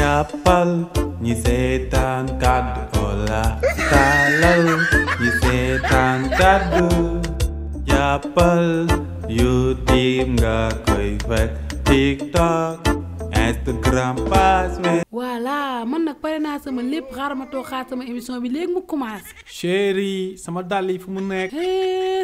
jàppal ñi seetaan kàddu Ola taalal ñi seetaan kàddu jàppal YouTube nga koy fekk TikTok Instagram Facebook. voilà man nag pare naa sama lépp xaaral ma toog xaar sama émission bi léegi mu commencé. chéri sama dàll yi fu mu nekk.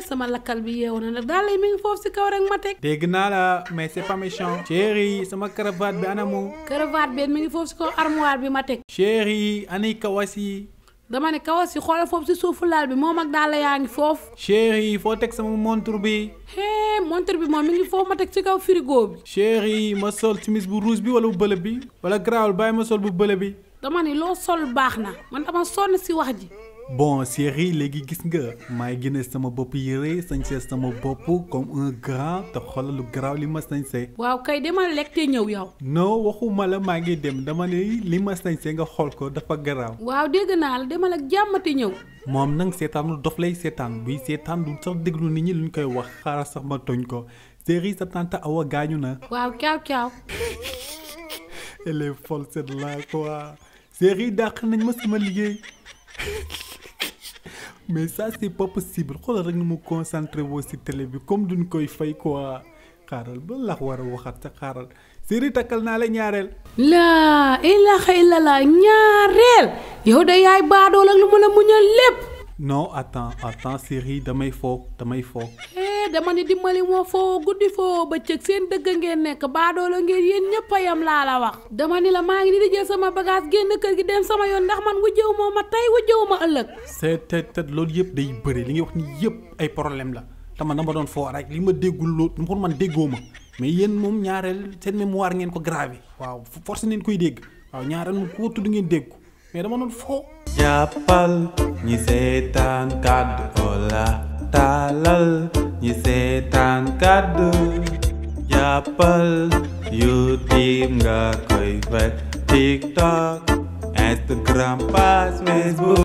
sama lakkal bi yeewu na nag dàll yi mi ngi foofu si kaw rek ma teg. dégg naa la mais c'est pas méchant. chéri sama cravate bi anamu. cravate bi mi ngi foofu si kaw armoire bi ma teg. chéri ani kawas yi. dama ne kawas yi xoolal foofu si suufu laal bi moom ak dàll yaa ngi foofu. chéri foo teg sama montre bi. montre bi moom mi ngi foofu ma teg ci kaw frigo bi. chéri ma sol chemise bu rouge bi wala bu bële bi wala garaawul bàyyi ma sol bu bële bi. dama ne loo sol baax na man dama sonn si wax ji. bon chéri léegi gis nga maay génne sama bopp yére sañse sama bopp comme un grand te xoolal lu garaaw li ma sañse. waaw kay demal lekk te ñëw yow. non waxuma la maa ngi dem dama ne li ma sañse nga xool ko dafa garaaw. waaw dégg naa la demal ak jàmm te ñëw. moom nag seetaanul dof lay seetaan buy seetaan du sax déglu nit ñi luñ koy wax xaaral sax ma tooñ ko chéri sa tante Awa gaañu na. waaw caaw caaw. elle est folle celle-là quoi. chéri dàq nañ ma sama liggéey. mais ça c'est pas possible xoolal rek ni mu concentré woo si télé bi comme duñ koy fay quoi xaaral ba lax war a waxaat sa xaaral chéri takkal naa la ñaareel. laa ilaha illallah ñaareel. yow de yaay baadool ak lu mën a muñal lépp. non attends chéri damay foog. dama ne dimbali moo foo guddi foo bëccëg seen dëgg ngeen nekk baadoola ngeen yéen ñëpp a yam laa la wax. dama ni la maa ngi ni di jël sama bagage génn kër gi dem sama yoon ndax man wujjewu ma tey wujjewu ma ëllëg. te loolu yëpp day bëri li ngay wax ni yëpp ay problème la te man dama doon foo rek li ma déggul loolu pour man déggoo ma mais yéen moom ñaareel seen mémoire ngeen ko gravé waaw force ngeen koy dégg waaw ñaareel moom koo tudd ngeen dégg ko mais dama doon foo. jàppal ñi seetaan kàddu Ola taalal ñi seetaan kàddu jàppal YouTube nga koy fekk TikTok Instagram Facebook.